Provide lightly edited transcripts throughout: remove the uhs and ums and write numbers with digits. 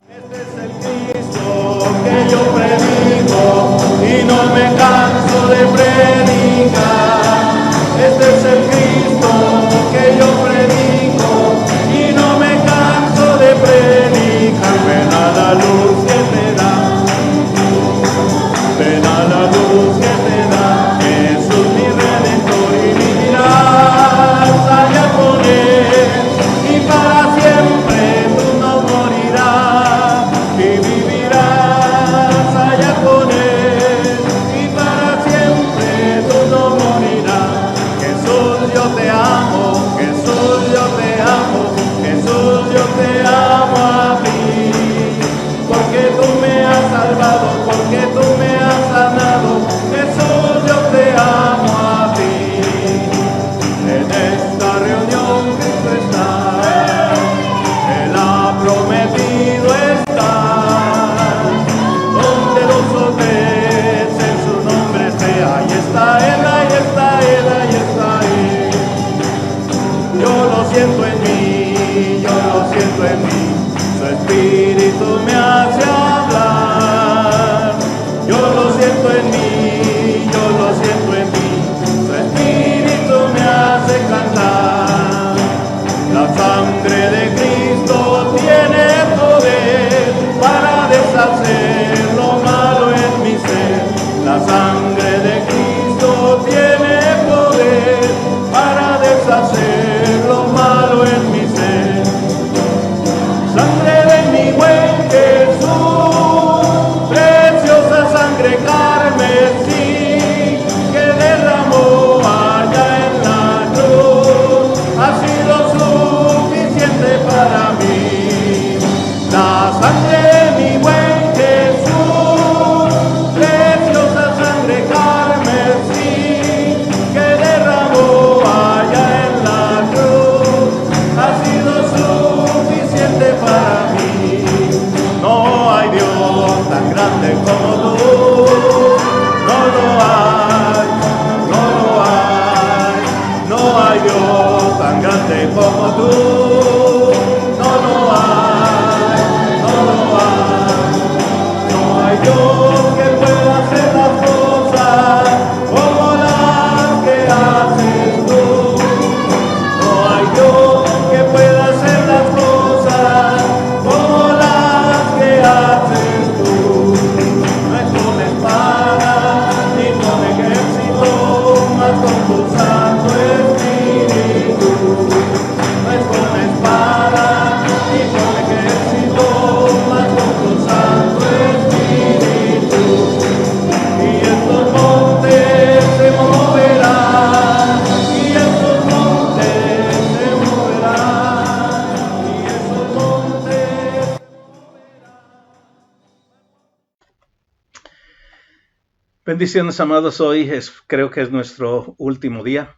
Este es el Cristo que yo predico y no me canso de predicar. Este es el Cristo que yo predico y no me canso de predicar. Ven a la luz que te da, ven a la luz que te da. Jesús mi Redentor y mi mirada allá con él y para siempre tú no morirás y vivirás allá con él y para siempre tú no morirás. Jesús yo te amo, Jesús yo te amo, Jesús yo te amo a ti, porque tú me has salvado, porque tú me has sanado. Jesús yo te amo a ti. En esta reunión Cristo está, Él ha prometido estar, donde dos o tres en su nombre esté, ahí está Él, ahí está Él, ahí está Él. Yo lo siento en mí, yo lo siento en mí, su espíritu me hace hablar. Yo lo siento en mí, yo lo siento en mí, su espíritu me hace cantar. La sangre de Cristo tiene poder para deshacer lo malo en mi ser. La sangre de Cristo tiene poder para deshacer lo malo en mi ser. Sangre de mi buen Jesús, preciosa sangre carmesí, que derramó allá en la cruz, ha sido suficiente para mí. La sangre de mi buen Jesús, preciosa sangre carmesí, que derramó allá en la cruz, ha sido suficiente para mí. No hay Dios tan grande como tú, no lo hay, no lo hay. No hay Dios tan grande como tú, no lo hay, no lo hay. No hay Dios que pueda hacer las cosas como las que haces tú. No hay Dios que pueda hacer las cosas como las que haces tú. No es con espada ni con ejército, mas con tu Santo Espíritu. No es con espada ni con ejército, mas con tu Santo Espíritu. Y estos montes se moverán, y estos montes se moverán, y esos montes. Bendiciones, amados. Hoy creo que es nuestro último día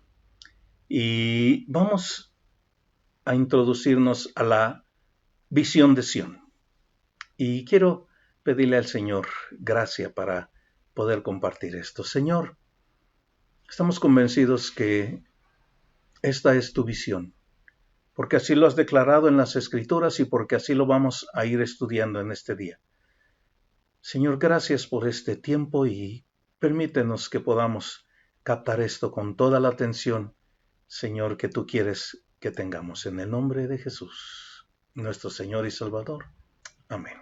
y vamos a introducirnos a la visión de Sión. Y quiero pedirle al Señor gracia para poder compartir esto. Señor, estamos convencidos que esta es tu visión, porque así lo has declarado en las Escrituras y porque así lo vamos a ir estudiando en este día. Señor, gracias por este tiempo y permítenos que podamos captar esto con toda la atención, Señor, que tú quieres que tengamos. En el nombre de Jesús, nuestro Señor y Salvador. Amén.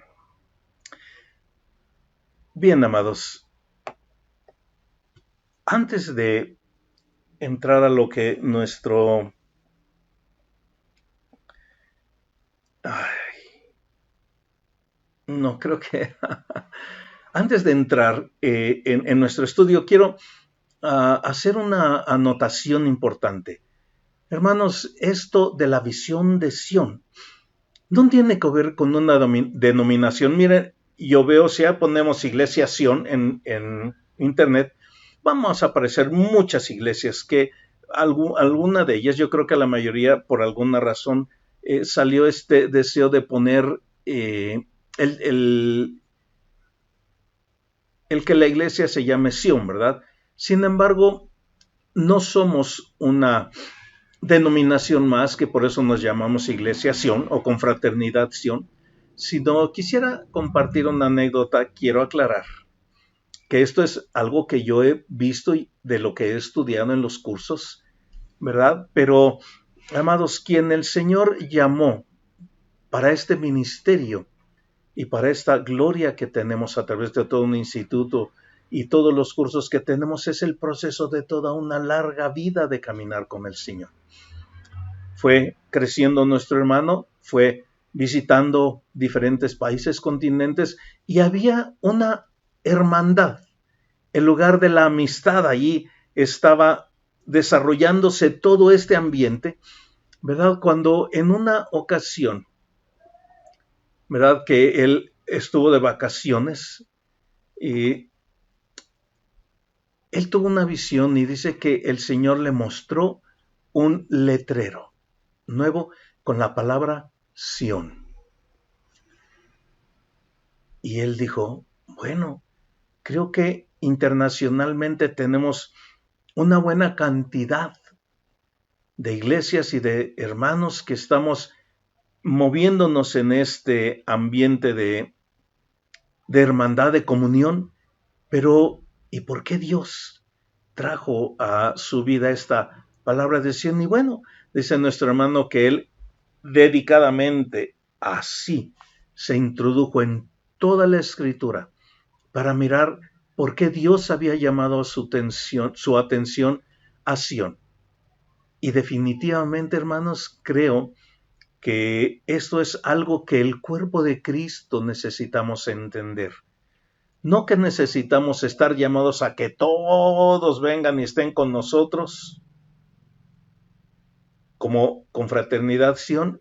Bien, amados, antes de entrar a lo que antes de entrar en nuestro estudio, quiero hacer una anotación importante. Hermanos, esto de la visión de Sión no tiene que ver con una denominación. Miren, yo veo, si ya ponemos Iglesia Sión en internet, vamos a aparecer muchas iglesias que alguna de ellas, yo creo que la mayoría, por alguna razón, salió este deseo de poner el que la iglesia se llame Sión, ¿verdad? Sin embargo, no somos una denominación más, que por eso nos llamamos Iglesia Sión o Confraternidad Sión, sino quisiera compartir una anécdota. Quiero aclarar que esto es algo que yo he visto y de lo que he estudiado en los cursos, ¿verdad? Pero, amados, quien el Señor llamó para este ministerio y para esta gloria que tenemos a través de todo un instituto y todos los cursos que tenemos, es el proceso de toda una larga vida de caminar con el Señor. Fue creciendo nuestro hermano, fue visitando diferentes países, continentes, y había una hermandad. En lugar de la amistad, allí estaba desarrollándose todo este ambiente, ¿verdad? Cuando en una ocasión, ¿verdad? Que él estuvo de vacaciones y él tuvo una visión y dice que el Señor le mostró un letrero nuevo con la palabra Sión. Y él dijo, bueno, creo que internacionalmente tenemos una buena cantidad de iglesias y de hermanos que estamos moviéndonos en este ambiente de hermandad, de comunión, pero ¿y por qué Dios trajo a su vida esta palabra de Sión? Y bueno, dice nuestro hermano que él dedicadamente así se introdujo en toda la escritura para mirar por qué Dios había llamado su atención a Sión. Y definitivamente, hermanos, creo que esto es algo que el cuerpo de Cristo necesitamos entender. No que necesitamos estar llamados a que todos vengan y estén con nosotros como confraternidad Sión,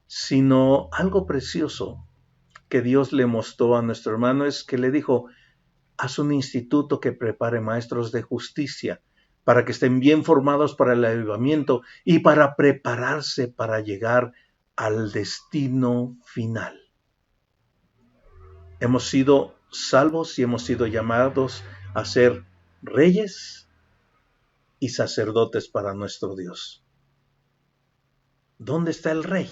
sino algo precioso que Dios le mostró a nuestro hermano es que le dijo, haz un instituto que prepare maestros de justicia para que estén bien formados para el avivamiento y para prepararse para llegar al destino final. Hemos sido salvos y hemos sido llamados a ser reyes y sacerdotes para nuestro Dios. ¿Dónde está el rey?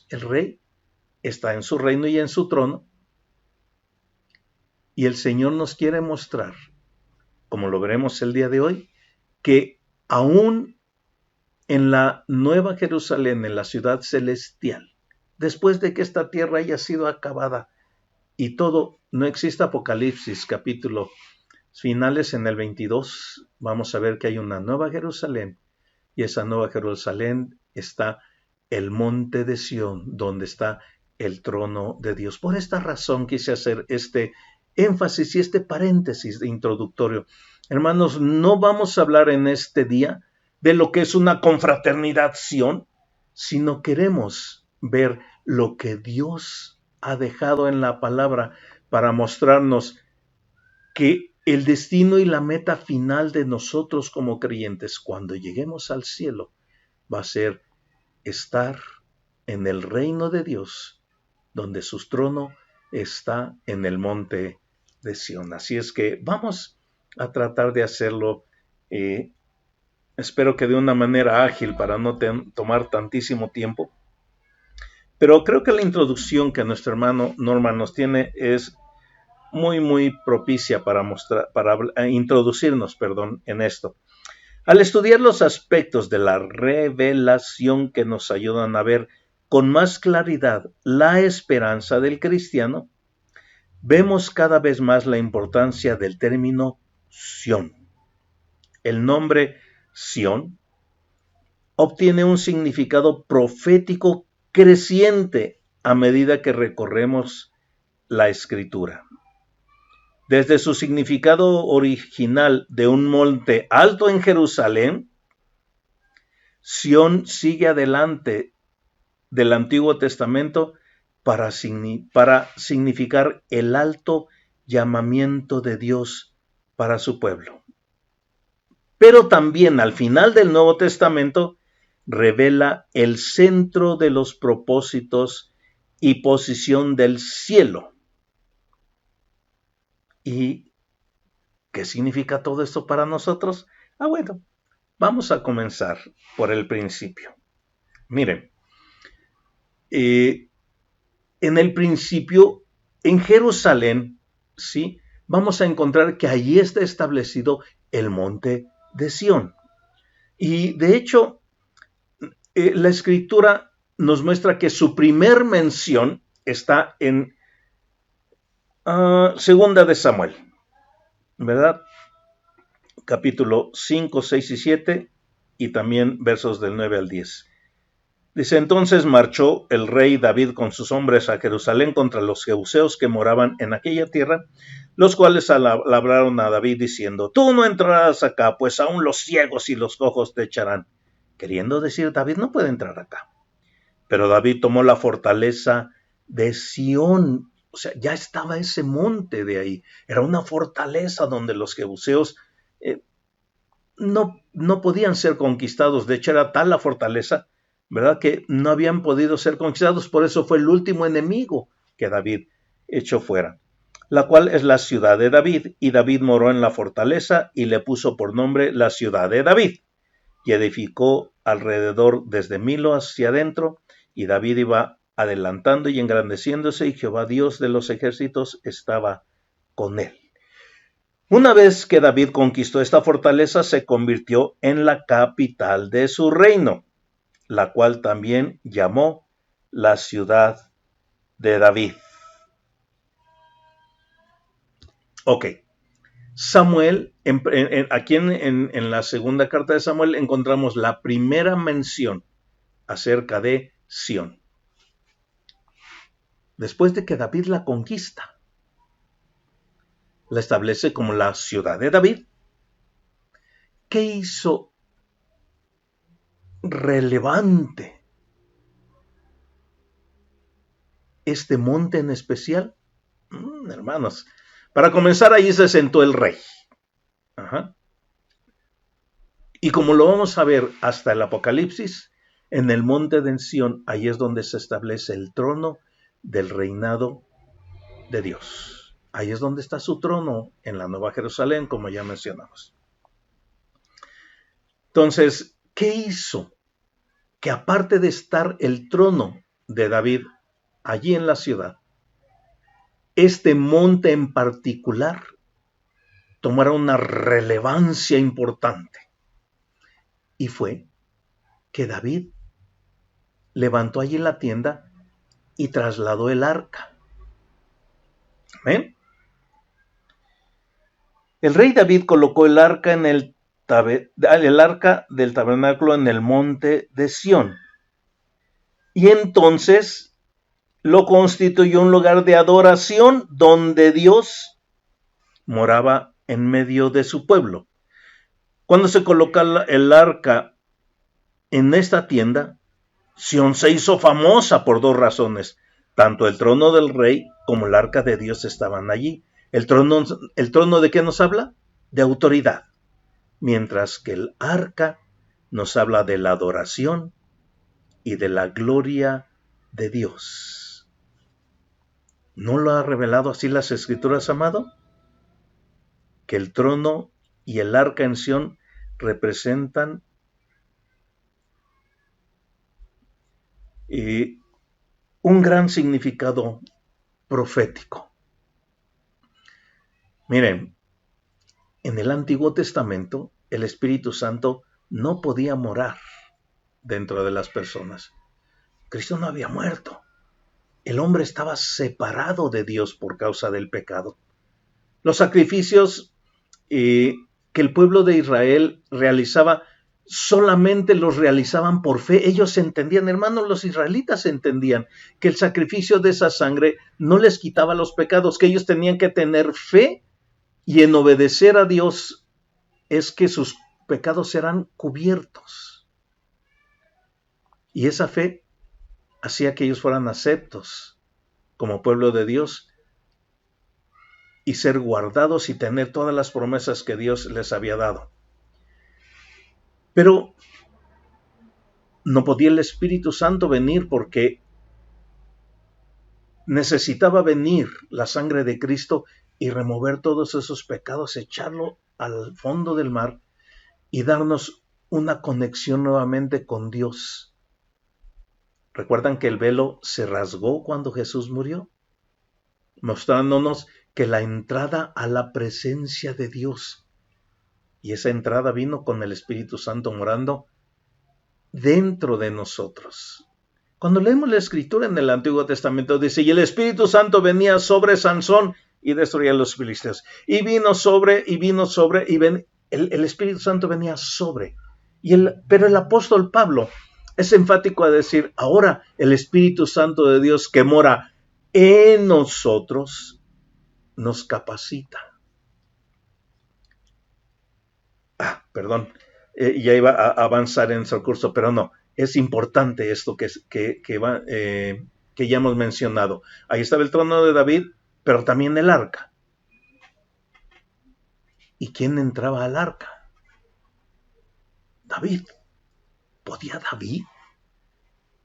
El rey está en su reino y en su trono. Y el Señor nos quiere mostrar, como lo veremos el día de hoy, que aún en la Nueva Jerusalén, en la ciudad celestial, después de que esta tierra haya sido acabada y todo, no existe Apocalipsis capítulo finales en el 22, vamos a ver que hay una Nueva Jerusalén y esa Nueva Jerusalén está el monte de Sión, donde está el trono de Dios. Por esta razón quise hacer este énfasis y este paréntesis introductorio. Hermanos, no vamos a hablar en este día de lo que es una confraternidad Sión, sino queremos ver lo que Dios ha dejado en la palabra para mostrarnos que el destino y la meta final de nosotros como creyentes cuando lleguemos al cielo va a ser estar en el reino de Dios, donde su trono está en el monte de Sión. Así es que vamos a tratar de hacerlo, espero que de una manera ágil para no tomar tantísimo tiempo. Pero creo que la introducción que nuestro hermano Norman nos tiene es muy propicia para introducirnos en esto. Al estudiar los aspectos de la revelación que nos ayudan a ver con más claridad la esperanza del cristiano, vemos cada vez más la importancia del término Sión. El nombre Sión obtiene un significado profético creciente a medida que recorremos la Escritura. Desde su significado original de un monte alto en Jerusalén, Sión sigue adelante del Antiguo Testamento para significar el alto llamamiento de Dios para su pueblo. Pero también al final del Nuevo Testamento revela el centro de los propósitos y posición del cielo. ¿Y qué significa todo esto para nosotros? Bueno, vamos a comenzar por el principio. Miren, en el principio, en Jerusalén, ¿sí? Vamos a encontrar que allí está establecido el monte de Sión. Y de hecho, la escritura nos muestra que su primer mención está en Segunda de Samuel, ¿verdad? Capítulo 5, 6 y 7 y también versos del 9 al 10. Dice, entonces marchó el rey David con sus hombres a Jerusalén contra los jebuseos que moraban en aquella tierra, los cuales hablaron a David diciendo, tú no entrarás acá, pues aún los ciegos y los cojos te echarán. Queriendo decir, David no puede entrar acá. Pero David tomó la fortaleza de Sión, o sea, ya estaba ese monte de ahí, era una fortaleza donde los jebuseos no podían ser conquistados, de hecho era tal la fortaleza, ¿verdad?, que no habían podido ser conquistados, por eso fue el último enemigo que David echó fuera, la cual es la ciudad de David, y David moró en la fortaleza y le puso por nombre la ciudad de David, y edificó alrededor desde Milo hacia adentro, y David iba adelantando y engrandeciéndose, y Jehová Dios de los ejércitos estaba con él. Una vez que David conquistó esta fortaleza, se convirtió en la capital de su reino, la cual también llamó la ciudad de David. Ok. Samuel, aquí en la segunda carta de Samuel encontramos la primera mención acerca de Sión. Después de que David la conquista, la establece como la ciudad de David. ¿Qué hizo relevante este monte en especial? Hermanos, para comenzar, allí se sentó el rey. Ajá. Y como lo vamos a ver hasta el Apocalipsis, en el monte de Sión, ahí es donde se establece el trono del reinado de Dios. Ahí es donde está su trono en la Nueva Jerusalén, como ya mencionamos. Entonces, ¿qué hizo? Que aparte de estar el trono de David allí en la ciudad, este monte en particular tomara una relevancia importante. Y fue que David levantó allí la tienda y trasladó el arca. ¿Amén? El rey David colocó el arca el arca del tabernáculo en el monte de Sión. Y entonces lo constituyó un lugar de adoración donde Dios moraba en medio de su pueblo. Cuando se coloca el arca en esta tienda, Sión se hizo famosa por dos razones. Tanto el trono del rey como el arca de Dios estaban allí. ¿El trono de qué nos habla? De autoridad. Mientras que el arca nos habla de la adoración y de la gloria de Dios. ¿No lo ha revelado así las Escrituras, amado? Que el trono y el arca en Sión representan un gran significado profético. Miren, en el Antiguo Testamento, el Espíritu Santo no podía morar dentro de las personas. Cristo no había muerto. El hombre estaba separado de Dios por causa del pecado. Los sacrificios que el pueblo de Israel realizaba, solamente los realizaban por fe. Ellos entendían, hermanos, los israelitas entendían que el sacrificio de esa sangre no les quitaba los pecados, que ellos tenían que tener fe y en obedecer a Dios es que sus pecados serán cubiertos. Y esa fe hacía que ellos fueran aceptos como pueblo de Dios y ser guardados y tener todas las promesas que Dios les había dado. Pero no podía el Espíritu Santo venir porque necesitaba venir la sangre de Cristo y remover todos esos pecados, echarlo al fondo del mar y darnos una conexión nuevamente con Dios. ¿Recuerdan que el velo se rasgó cuando Jesús murió? Mostrándonos que la entrada a la presencia de Dios, y esa entrada vino con el Espíritu Santo morando dentro de nosotros. Cuando leemos la Escritura en el Antiguo Testamento dice, y el Espíritu Santo venía sobre Sansón y destruía a los filisteos. Y vino sobre, el Espíritu Santo venía sobre. Pero el apóstol Pablo es enfático a decir, ahora el Espíritu Santo de Dios que mora en nosotros nos capacita. Ya iba a avanzar en su curso, pero no. Es importante esto que ya hemos mencionado. Ahí estaba el trono de David, pero también el arca. ¿Y quién entraba al arca? David. ¿Podía David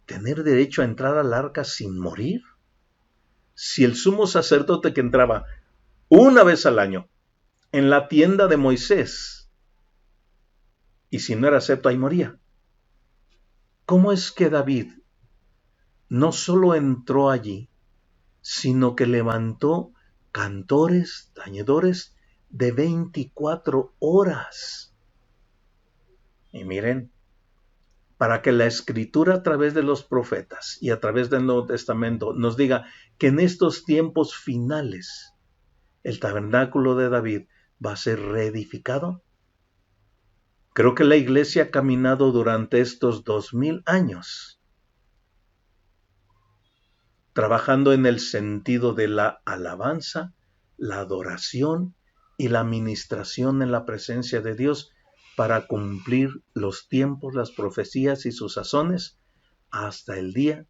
tener derecho a entrar al arca sin morir? Si el sumo sacerdote que entraba una vez al año en la tienda de Moisés, y si no era acepto, ahí moría. ¿Cómo es que David no solo entró allí, sino que levantó cantores, tañedores de 24 horas? Y miren, para que la Escritura a través de los profetas y a través del Nuevo Testamento nos diga que en estos tiempos finales el tabernáculo de David va a ser reedificado. Creo que la iglesia ha caminado durante estos 2000 años trabajando en el sentido de la alabanza, la adoración y la ministración en la presencia de Dios para cumplir los tiempos, las profecías y sus sazones hasta el día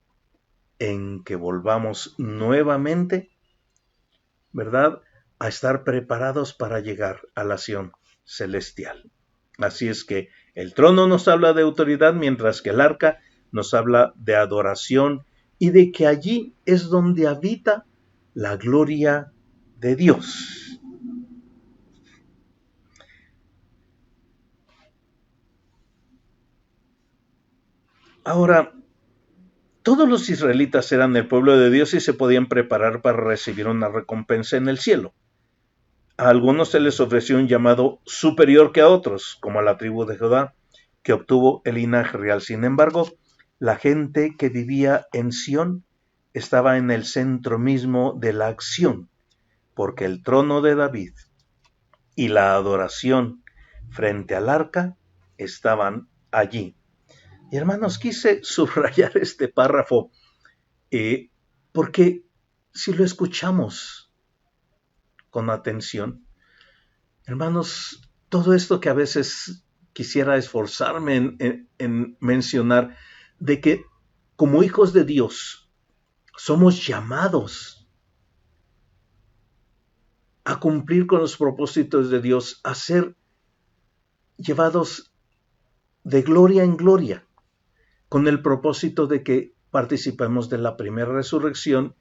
en que volvamos nuevamente, ¿verdad?, a estar preparados para llegar a la Sión celestial. Así es que el trono nos habla de autoridad, mientras que el arca nos habla de adoración y de que allí es donde habita la gloria de Dios. Ahora, todos los israelitas eran el pueblo de Dios y se podían preparar para recibir una recompensa en el cielo. A algunos se les ofreció un llamado superior que a otros, como a la tribu de Judá, que obtuvo el linaje real. Sin embargo, la gente que vivía en Sión estaba en el centro mismo de la acción, porque el trono de David y la adoración frente al arca estaban allí. Y hermanos, quise subrayar este párrafo porque si lo escuchamos con atención, hermanos, todo esto que a veces quisiera esforzarme en mencionar, de que como hijos de Dios somos llamados a cumplir con los propósitos de Dios, a ser llevados de gloria en gloria, con el propósito de que participemos de la primera resurrección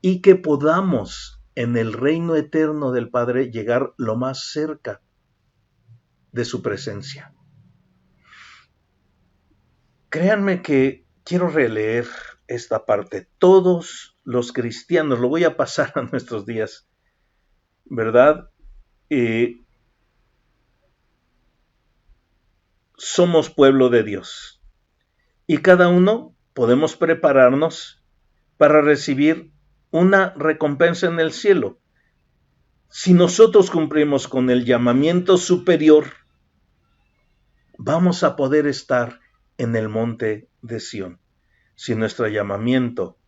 y que podamos en el reino eterno del Padre llegar lo más cerca de su presencia. Créanme que quiero releer esta parte. Todos los cristianos, lo voy a pasar a nuestros días, ¿verdad? Somos pueblo de Dios y cada uno podemos prepararnos para recibir una recompensa en el cielo. Si nosotros cumplimos con el llamamiento superior, vamos a poder estar en el monte de Sión. Si nuestro llamamiento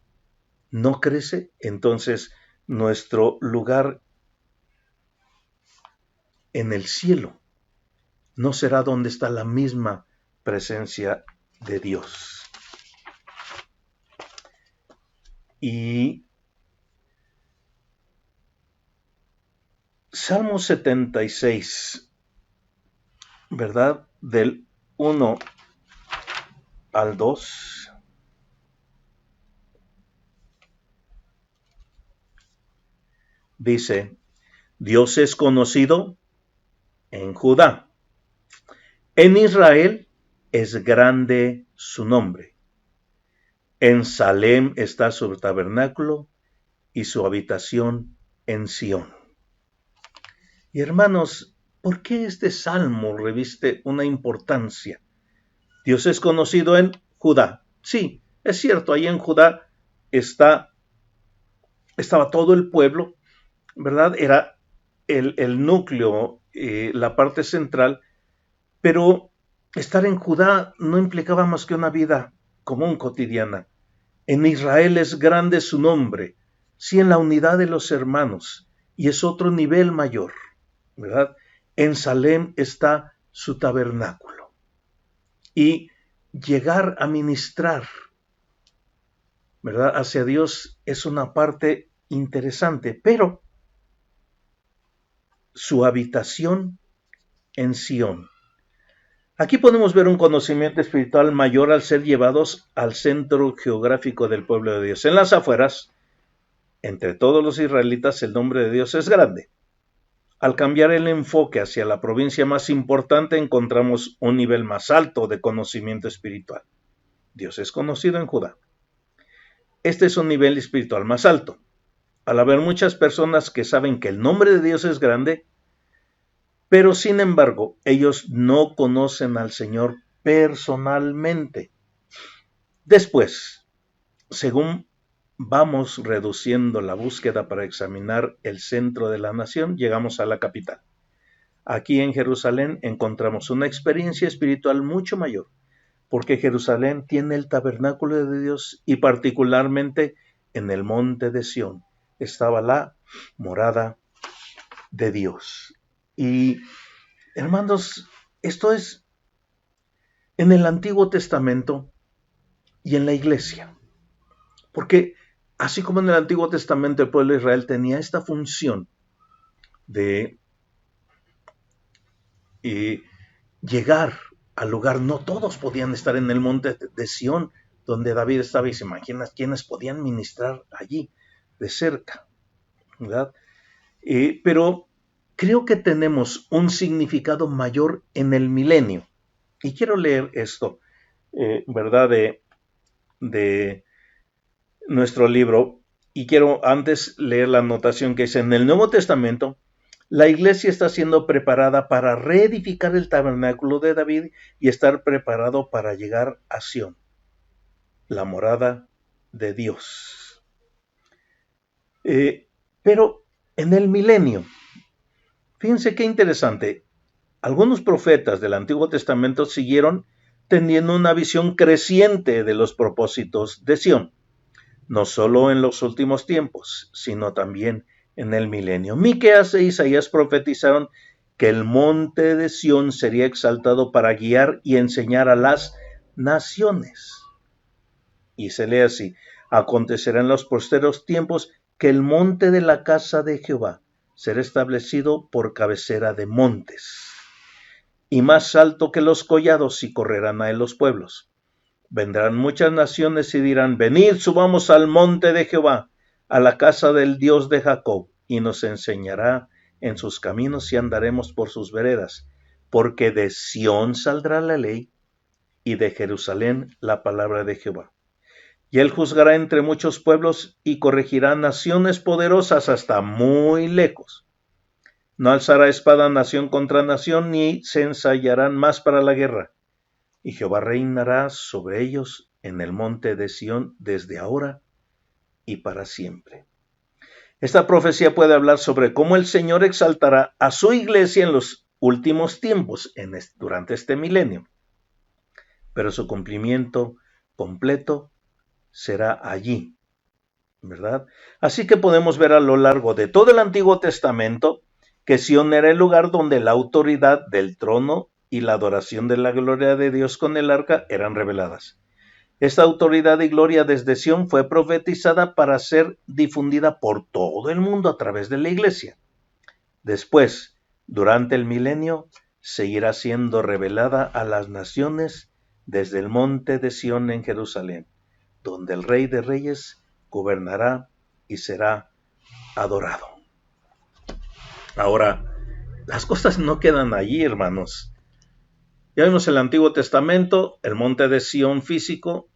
no crece, entonces nuestro lugar en el cielo no será donde está la misma presencia de Dios. Y Salmo 76, ¿verdad? Del 1 al 2. Dice, Dios es conocido en Judá. En Israel es grande su nombre. En Salem está su tabernáculo y su habitación en Sión. Y hermanos, ¿por qué este salmo reviste una importancia? Dios es conocido en Judá. Sí, es cierto, ahí en Judá estaba todo el pueblo, ¿verdad? Era el núcleo, la parte central, pero estar en Judá no implicaba más que una vida común, cotidiana. En Israel es grande su nombre, sí, en la unidad de los hermanos, y es otro nivel mayor, ¿verdad? En Salem está su tabernáculo. Y llegar a ministrar, ¿verdad?, hacia Dios es una parte interesante, pero su habitación en Sión. Aquí podemos ver un conocimiento espiritual mayor al ser llevados al centro geográfico del pueblo de Dios. En las afueras, entre todos los israelitas, el nombre de Dios es grande. Al cambiar el enfoque hacia la provincia más importante, encontramos un nivel más alto de conocimiento espiritual. Dios es conocido en Judá. Este es un nivel espiritual más alto. Al haber muchas personas que saben que el nombre de Dios es grande, pero sin embargo, ellos no conocen al Señor personalmente. Después, según vamos reduciendo la búsqueda para examinar el centro de la nación, llegamos a la capital. Aquí en Jerusalén encontramos una experiencia espiritual mucho mayor, porque Jerusalén tiene el tabernáculo de Dios y particularmente en el monte de Sión estaba la morada de Dios. Y hermanos, esto es en el Antiguo Testamento y en la iglesia, porque así como en el Antiguo Testamento el pueblo de Israel tenía esta función de llegar al lugar, no todos podían estar en el monte de Sión donde David estaba, y se imaginan quiénes podían ministrar allí de cerca, ¿verdad? Pero creo que tenemos un significado mayor en el milenio. Y quiero leer esto, ¿verdad? De nuestro libro. Y quiero antes leer la anotación que dice: en el Nuevo Testamento, la iglesia está siendo preparada para reedificar el tabernáculo de David y estar preparado para llegar a Sión, la morada de Dios. Pero en el milenio, fíjense qué interesante, algunos profetas del Antiguo Testamento siguieron teniendo una visión creciente de los propósitos de Sión, no solo en los últimos tiempos, sino también en el milenio. Miqueas e Isaías profetizaron que el monte de Sión sería exaltado para guiar y enseñar a las naciones. Y se lee así: acontecerá en los posteros tiempos que el monte de la casa de Jehová será establecido por cabecera de montes, y más alto que los collados, y correrán a él los pueblos. Vendrán muchas naciones y dirán: venid, subamos al monte de Jehová, a la casa del Dios de Jacob, y nos enseñará en sus caminos y andaremos por sus veredas, porque de Sión saldrá la ley y de Jerusalén la palabra de Jehová. Y él juzgará entre muchos pueblos y corregirá naciones poderosas hasta muy lejos. No alzará espada nación contra nación, ni se ensayarán más para la guerra. Y Jehová reinará sobre ellos en el monte de Sión desde ahora y para siempre. Esta profecía puede hablar sobre cómo el Señor exaltará a su iglesia en los últimos tiempos, durante este milenio. Pero su cumplimiento completo será allí, ¿verdad? Así que podemos ver a lo largo de todo el Antiguo Testamento que Sión era el lugar donde la autoridad del trono y la adoración de la gloria de Dios con el arca eran reveladas. Esta autoridad y gloria desde Sión fue profetizada para ser difundida por todo el mundo a través de la iglesia. Después, durante el milenio, seguirá siendo revelada a las naciones desde el monte de Sión en Jerusalén, donde el Rey de Reyes gobernará y será adorado. Ahora, las cosas no quedan allí, hermanos. Ya vimos el Antiguo Testamento, el monte de Sión físico,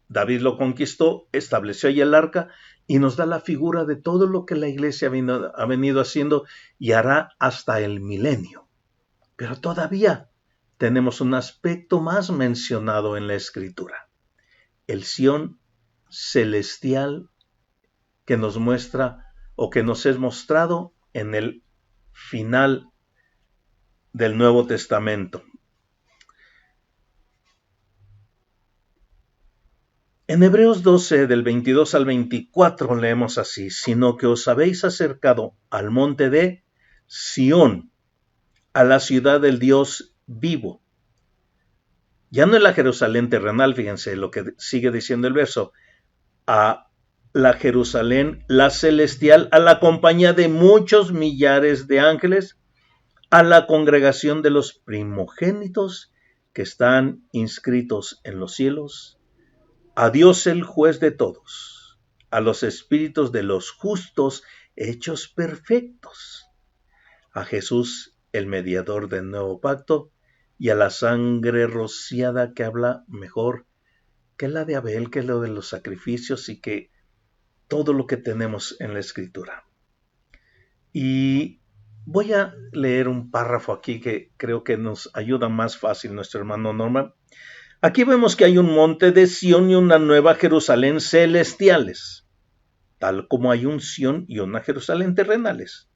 David lo conquistó, estableció ahí el arca y nos da la figura de todo lo que la iglesia ha venido haciendo y hará hasta el milenio. Pero todavía tenemos un aspecto más mencionado en la Escritura, el Sión celestial que nos muestra o que nos es mostrado en el final del Nuevo Testamento. En Hebreos 12, del 22 al 24, leemos así: sino que os habéis acercado al monte de Sión, a la ciudad del Dios vivo. Ya no es la Jerusalén terrenal, fíjense lo que sigue diciendo el verso, a la Jerusalén, la celestial, a la compañía de muchos millares de ángeles, a la congregación de los primogénitos que están inscritos en los cielos, a Dios el juez de todos, a los espíritus de los justos hechos perfectos, a Jesús el mediador del nuevo pacto, y a la sangre rociada que habla mejor que la de Abel, que es lo de los sacrificios y que todo lo que tenemos en la Escritura. Y voy a leer un párrafo aquí que creo que nos ayuda más fácil nuestro hermano Norman. Aquí vemos que hay un monte de Sión y una nueva Jerusalén celestiales, tal como hay un Sión y una Jerusalén terrenales.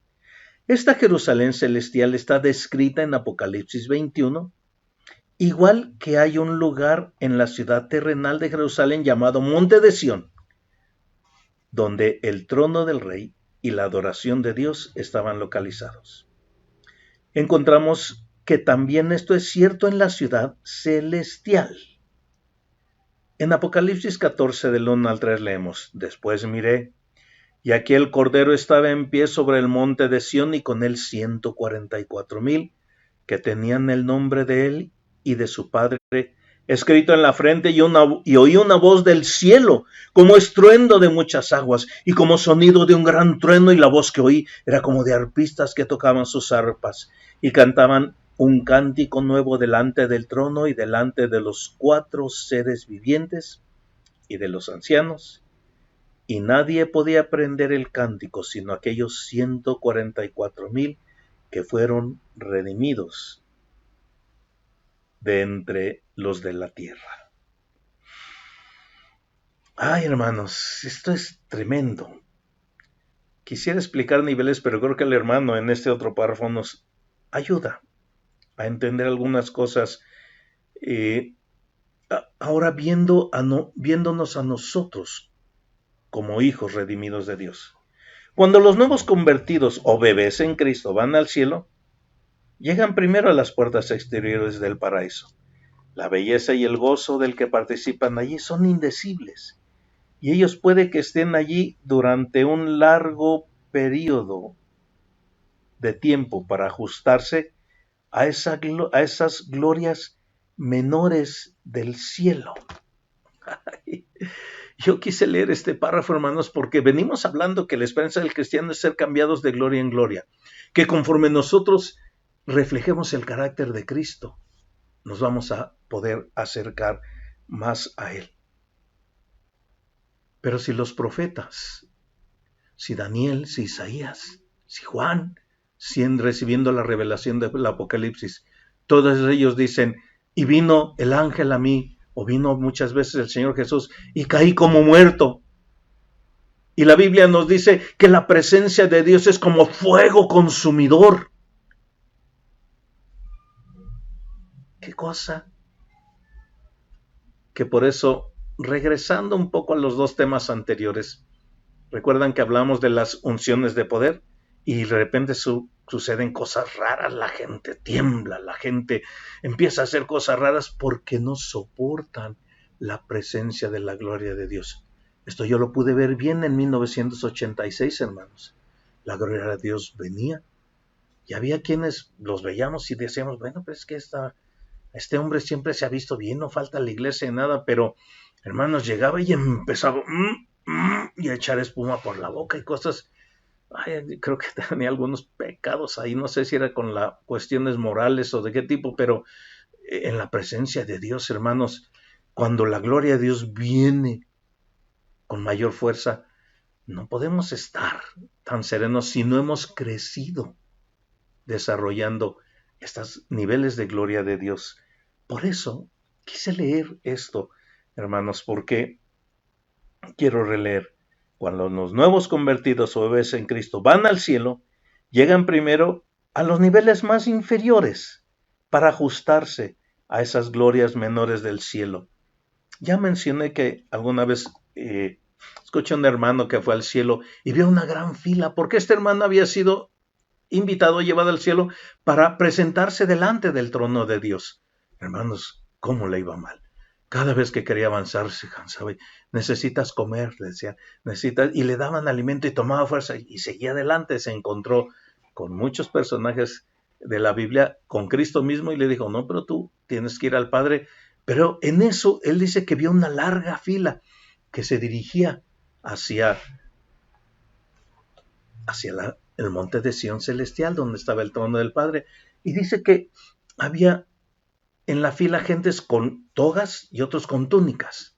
Esta Jerusalén celestial está descrita en Apocalipsis 21, igual que hay un lugar en la ciudad terrenal de Jerusalén llamado Monte de Sión, donde el trono del rey y la adoración de Dios estaban localizados. Encontramos que también esto es cierto en la ciudad celestial. En Apocalipsis 14, del 1 al 3 leemos: después miré, y aquí el Cordero estaba en pie sobre el monte de Sión, y con él 144,000 que tenían el nombre de él y de su Padre escrito en la frente, y oí una voz del cielo, como estruendo de muchas aguas, y como sonido de un gran trueno, y la voz que oí era como de arpistas que tocaban sus arpas, y cantaban un cántico nuevo delante del trono y delante de los 4 seres vivientes y de los ancianos, y nadie podía aprender el cántico sino aquellos 144,000 que fueron redimidos de entre los de la tierra. Ay, hermanos, esto es tremendo. Quisiera explicar niveles, pero creo que el hermano en este otro párrafo nos ayuda a entender algunas cosas. Ahora viéndonos a nosotros como hijos redimidos de Dios. Cuando los nuevos convertidos o bebés en Cristo van al cielo, llegan primero a las puertas exteriores del paraíso. La belleza y el gozo del que participan allí son indecibles, y ellos puede que estén allí durante un largo periodo de tiempo para ajustarse a esas glorias menores del cielo. Yo quise leer este párrafo, hermanos, porque venimos hablando que la esperanza del cristiano es ser cambiados de gloria en gloria, que conforme nosotros reflejemos el carácter de Cristo, nos vamos a poder acercar más a Él. Pero si los profetas, si Daniel, si Isaías, si Juan, si recibiendo la revelación del Apocalipsis, todos ellos dicen, y vino el ángel a mí, o vino muchas veces el Señor Jesús, y caí como muerto. Y la Biblia nos dice que la presencia de Dios es como fuego consumidor. ¿Qué cosa? Que por eso, regresando un poco a los 2 temas anteriores, recuerdan que hablamos de las unciones de poder, y de repente suceden cosas raras, la gente tiembla, la gente empieza a hacer cosas raras porque no soportan la presencia de la gloria de Dios. Esto yo lo pude ver bien en 1986, hermanos. La gloria de Dios venía, y había quienes los veíamos y decíamos, bueno, pues es que este hombre siempre se ha visto bien, no falta la iglesia en nada, pero hermanos, llegaba y empezaba y a echar espuma por la boca y cosas. Creo que tenía algunos pecados ahí, no sé si era con las cuestiones morales o de qué tipo, pero en la presencia de Dios, hermanos, cuando la gloria de Dios viene con mayor fuerza, no podemos estar tan serenos si no hemos crecido desarrollando estos niveles de gloria de Dios. Por eso quise leer esto, hermanos, porque quiero releer. Cuando los nuevos convertidos o bebés en Cristo van al cielo, llegan primero a los niveles más inferiores para ajustarse a esas glorias menores del cielo. Ya mencioné que alguna vez escuché a un hermano que fue al cielo y vio una gran fila, porque este hermano había sido invitado, llevado al cielo para presentarse delante del trono de Dios. Hermanos, ¿cómo le iba mal? Cada vez que quería avanzar se cansaba. Necesitas comer, le decían, y le daban alimento y tomaba fuerza y seguía adelante. Se encontró con muchos personajes de la Biblia, con Cristo mismo, y le dijo, no, pero tú tienes que ir al Padre. Pero en eso él dice que vio una larga fila que se dirigía hacia el monte de Sión celestial, donde estaba el trono del Padre. Y dice que había en la fila gentes con togas y otros con túnicas.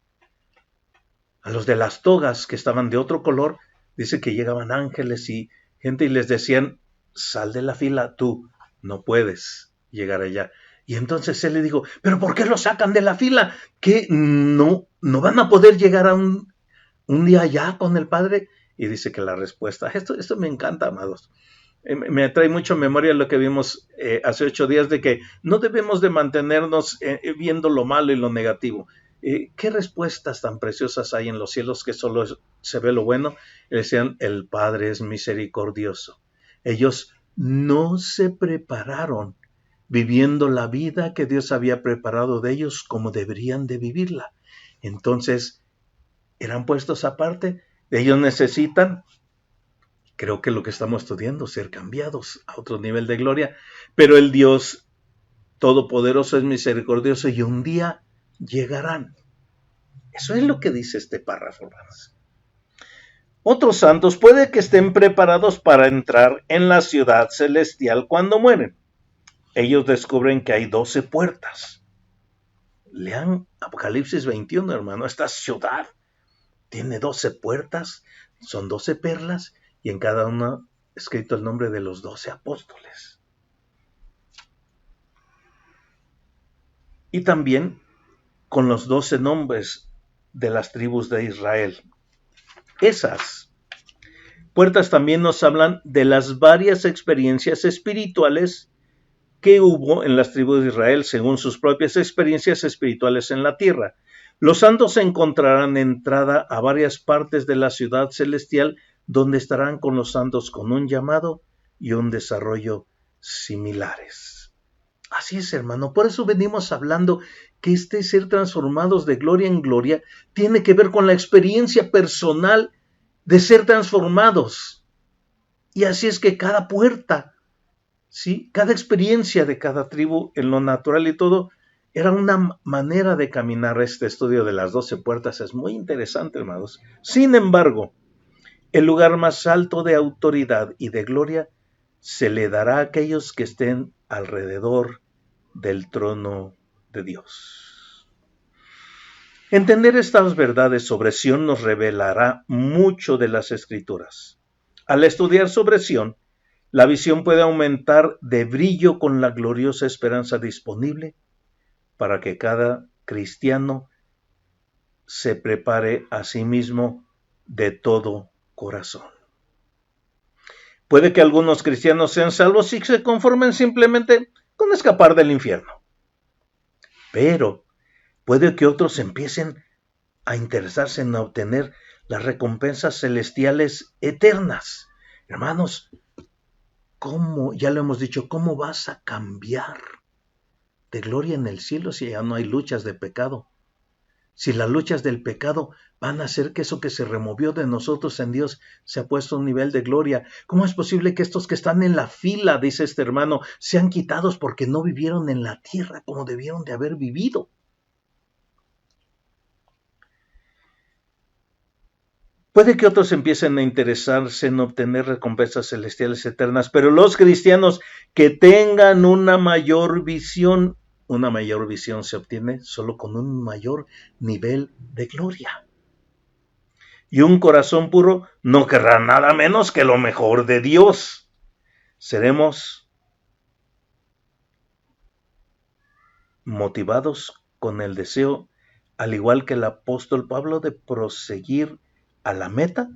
A los de las togas, que estaban de otro color, dice que llegaban ángeles y gente y les decían, sal de la fila, tú no puedes llegar allá. Y entonces él le dijo, ¿pero por qué lo sacan de la fila? ¿Que no van a poder llegar a un día allá con el Padre? Y dice que la respuesta, esto me encanta, amados. Me trae mucho memoria lo que vimos hace 8 días, de que no debemos de mantenernos viendo lo malo y lo negativo. ¿Qué respuestas tan preciosas hay en los cielos que solo se ve lo bueno? Decían, el Padre es misericordioso. Ellos no se prepararon viviendo la vida que Dios había preparado de ellos como deberían de vivirla. Entonces, eran puestos aparte. Ellos necesitan, creo que lo que estamos estudiando, ser cambiados a otro nivel de gloria. Pero el Dios Todopoderoso es misericordioso y un día llegarán. Eso es lo que dice este párrafo, hermanos. Otros santos puede que estén preparados para entrar en la ciudad celestial cuando mueren. Ellos descubren que hay 12 puertas. Lean Apocalipsis 21, hermano. Esta ciudad tiene 12 puertas, son 12 perlas, y en cada una escrito el nombre de los 12 apóstoles. Y también con los 12 nombres de las tribus de Israel. Esas puertas también nos hablan de las varias experiencias espirituales que hubo en las tribus de Israel según sus propias experiencias espirituales en la tierra. Los santos encontrarán entrada a varias partes de la ciudad celestial donde estarán con los santos con un llamado y un desarrollo similares. Así es, hermano. Por eso venimos hablando que este ser transformados de gloria en gloria tiene que ver con la experiencia personal de ser transformados. Y así es que cada puerta, ¿sí?, cada experiencia de cada tribu en lo natural y todo, era una manera de caminar. Este estudio de las 12 puertas es muy interesante, hermanos. Sin embargo, el lugar más alto de autoridad y de gloria se le dará a aquellos que estén alrededor del trono de Dios. Entender estas verdades sobre Sión nos revelará mucho de las Escrituras. Al estudiar sobre Sión, la visión puede aumentar de brillo con la gloriosa esperanza disponible para que cada cristiano se prepare a sí mismo de todo corazón. Puede que algunos cristianos sean salvos y se conformen simplemente con escapar del infierno. Pero puede que otros empiecen a interesarse en obtener las recompensas celestiales eternas. Hermanos, ¿cómo? Ya lo hemos dicho, ¿cómo vas a cambiar de gloria en el cielo si ya no hay luchas de pecado? Si las luchas del pecado van a hacer que eso que se removió de nosotros en Dios se ha puesto a un nivel de gloria. ¿Cómo es posible que estos que están en la fila, dice este hermano, sean quitados porque no vivieron en la tierra como debieron de haber vivido? Puede que otros empiecen a interesarse en obtener recompensas celestiales eternas, pero los cristianos que tengan una mayor visión una mayor visión se obtiene solo con un mayor nivel de gloria. Y un corazón puro no querrá nada menos que lo mejor de Dios. Seremos motivados con el deseo, al igual que el apóstol Pablo, de proseguir a la meta,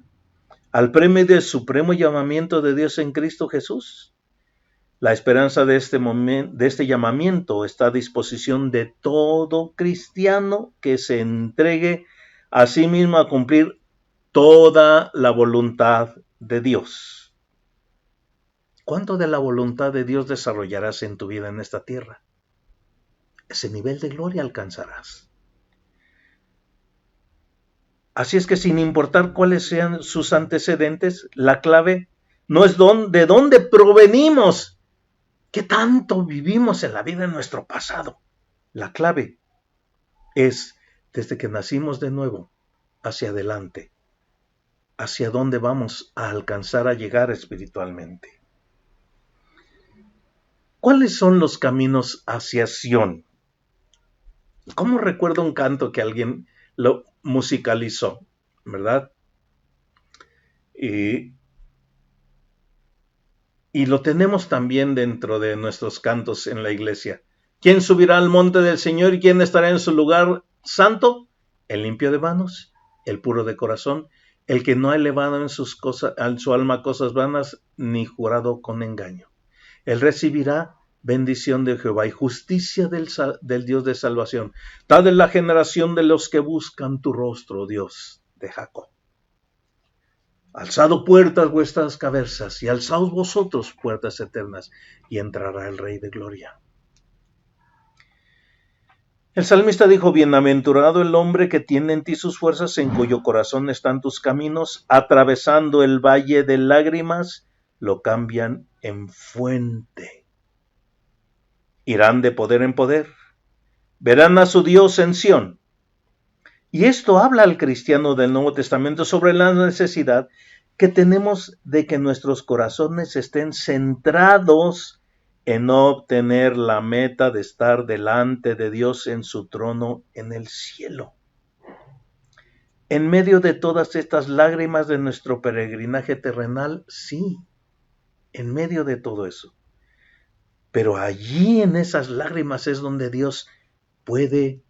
al premio del supremo llamamiento de Dios en Cristo Jesús. La esperanza de este llamamiento está a disposición de todo cristiano que se entregue a sí mismo a cumplir toda la voluntad de Dios. ¿Cuánto de la voluntad de Dios desarrollarás en tu vida en esta tierra? Ese nivel de gloria alcanzarás. Así es que sin importar cuáles sean sus antecedentes, la clave no es de dónde provenimos, qué tanto vivimos en la vida en nuestro pasado. La clave es desde que nacimos de nuevo hacia adelante, hacia dónde vamos a alcanzar a llegar espiritualmente. ¿Cuáles son los caminos hacia Sión? ¿Cómo recuerdo un canto que alguien lo musicalizó, verdad? Y lo tenemos también dentro de nuestros cantos en la iglesia. ¿Quién subirá al monte del Señor y quién estará en su lugar santo? El limpio de manos, el puro de corazón, el que no ha elevado en su alma cosas vanas, ni jurado con engaño. Él recibirá bendición de Jehová y justicia del Dios de salvación. Tal es la generación de los que buscan tu rostro, Dios de Jacob. Alzado puertas vuestras cabezas, y alzaos vosotros puertas eternas, y entrará el Rey de Gloria. El salmista dijo: bienaventurado el hombre que tiene en ti sus fuerzas, en cuyo corazón están tus caminos, atravesando el valle de lágrimas, lo cambian en fuente. Irán de poder en poder, verán a su Dios en Sión. Y esto habla al cristiano del Nuevo Testamento sobre la necesidad que tenemos de que nuestros corazones estén centrados en obtener la meta de estar delante de Dios en su trono en el cielo. En medio de todas estas lágrimas de nuestro peregrinaje terrenal, sí, en medio de todo eso. Pero allí en esas lágrimas es donde Dios puede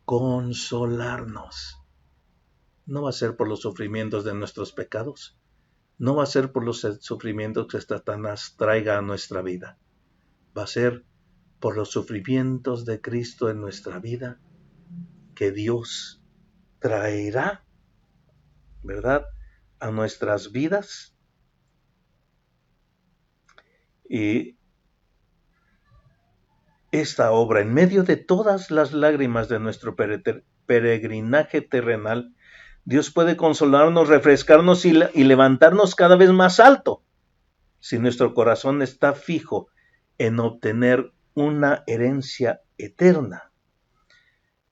consolarnos. No va a ser por los sufrimientos de nuestros pecados, no va a ser por los sufrimientos que Satanás traiga a nuestra vida, va a ser por los sufrimientos de Cristo en nuestra vida que Dios traerá, ¿verdad?, a nuestras vidas. Y esta obra, en medio de todas las lágrimas de nuestro peregrinaje terrenal, Dios puede consolarnos, refrescarnos y levantarnos cada vez más alto, si nuestro corazón está fijo en obtener una herencia eterna.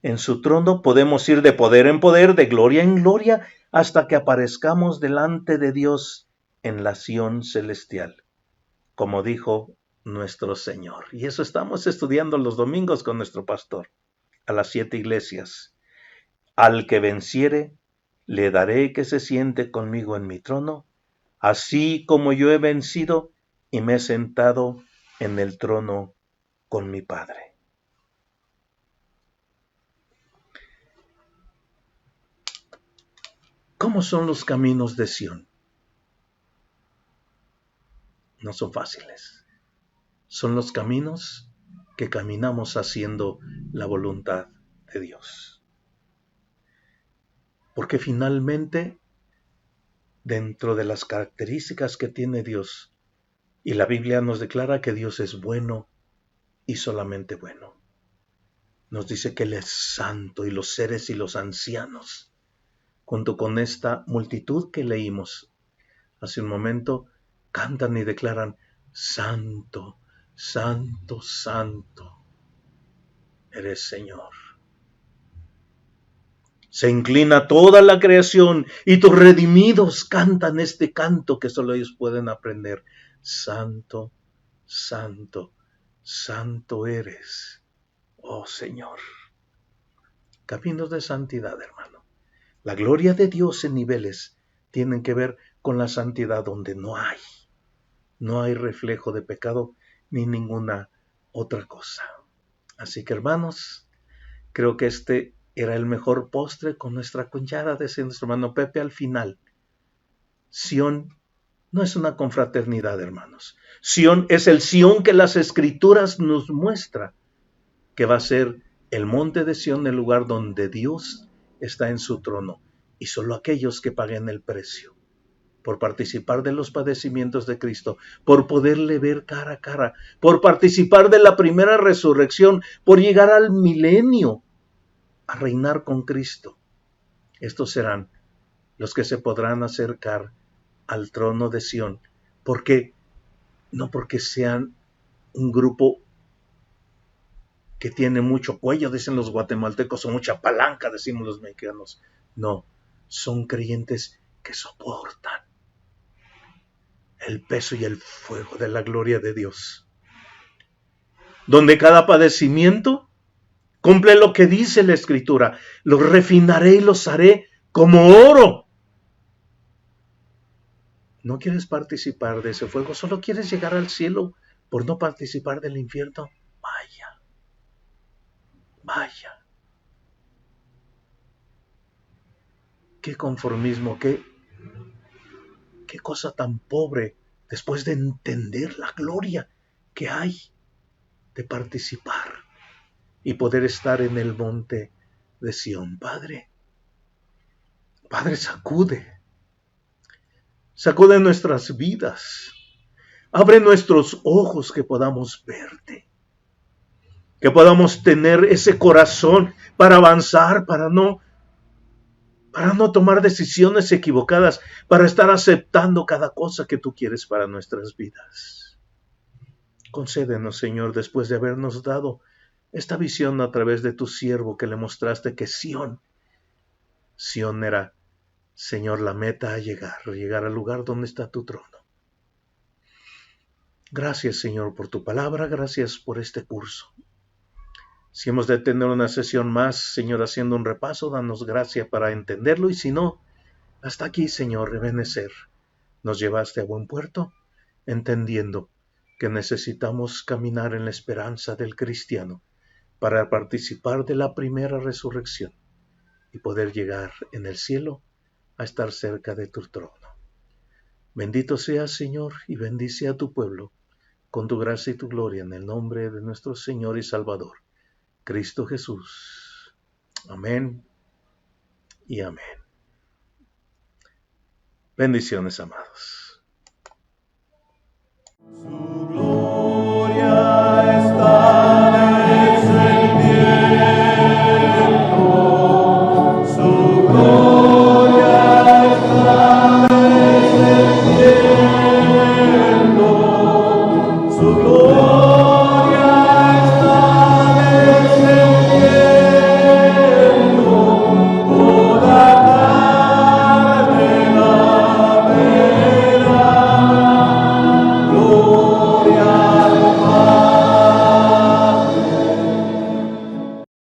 En su trono podemos ir de poder en poder, de gloria en gloria, hasta que aparezcamos delante de Dios en la Sión celestial, como dijo nuestro Señor. Y eso estamos estudiando los domingos con nuestro pastor, a las 7 iglesias. Al que venciere, le daré que se siente conmigo en mi trono, así como yo he vencido y me he sentado en el trono con mi Padre. ¿Cómo son los caminos de Sión? No son fáciles. Son los caminos que caminamos haciendo la voluntad de Dios. Porque finalmente, dentro de las características que tiene Dios, y la Biblia nos declara que Dios es bueno y solamente bueno. Nos dice que Él es santo, y los seres y los ancianos, junto con esta multitud que leímos hace un momento, cantan y declaran: santo, santo, santo, eres Señor. Se inclina toda la creación y tus redimidos cantan este canto que solo ellos pueden aprender. Santo, santo, santo eres. Oh Señor, caminos de santidad, hermano. La gloria de Dios en niveles tienen que ver con la santidad donde no hay reflejo de pecado ni ninguna otra cosa. Así que, hermanos, creo que este era el mejor postre con nuestra cuñada, decía nuestro hermano Pepe al final. Sión no es una confraternidad, hermanos. Sión es el Sión que las Escrituras nos muestra, que va a ser el monte de Sión, el lugar donde Dios está en su trono, y solo aquellos que paguen el precio por participar de los padecimientos de Cristo, por poderle ver cara a cara, por participar de la primera resurrección, por llegar al milenio, a reinar con Cristo. Estos serán los que se podrán acercar al trono de Sión, no porque sean un grupo que tiene mucho cuello, dicen los guatemaltecos, o mucha palanca, decimos los mexicanos. No, son creyentes que soportan el peso y el fuego de la gloria de Dios, donde cada padecimiento cumple lo que dice la Escritura: los refinaré y los haré como oro. ¿No quieres participar de ese fuego? ¿Solo quieres llegar al cielo por no participar del infierno? Vaya. Qué conformismo, qué cosa tan pobre, después de entender la gloria que hay de participar y poder estar en el monte de Sión. Padre, sacude nuestras vidas, abre nuestros ojos que podamos verte, que podamos tener ese corazón para avanzar, para no tomar decisiones equivocadas, para estar aceptando cada cosa que tú quieres para nuestras vidas. Concédenos, Señor, después de habernos dado esta visión a través de tu siervo, que le mostraste que Sión era, Señor, la meta a llegar al lugar donde está tu trono. Gracias, Señor, por tu palabra, gracias por este curso. Si hemos de tener una sesión más, Señor, haciendo un repaso, danos gracia para entenderlo, y si no, hasta aquí, Señor, Ebenezer, nos llevaste a buen puerto, entendiendo que necesitamos caminar en la esperanza del cristiano para participar de la primera resurrección y poder llegar en el cielo a estar cerca de tu trono. Bendito seas, Señor, y bendice a tu pueblo con tu gracia y tu gloria, en el nombre de nuestro Señor y Salvador, Cristo Jesús. Amén y amén. Bendiciones, amados. Su gloria está desde el cielo, su gloria está desde el cielo, su gloria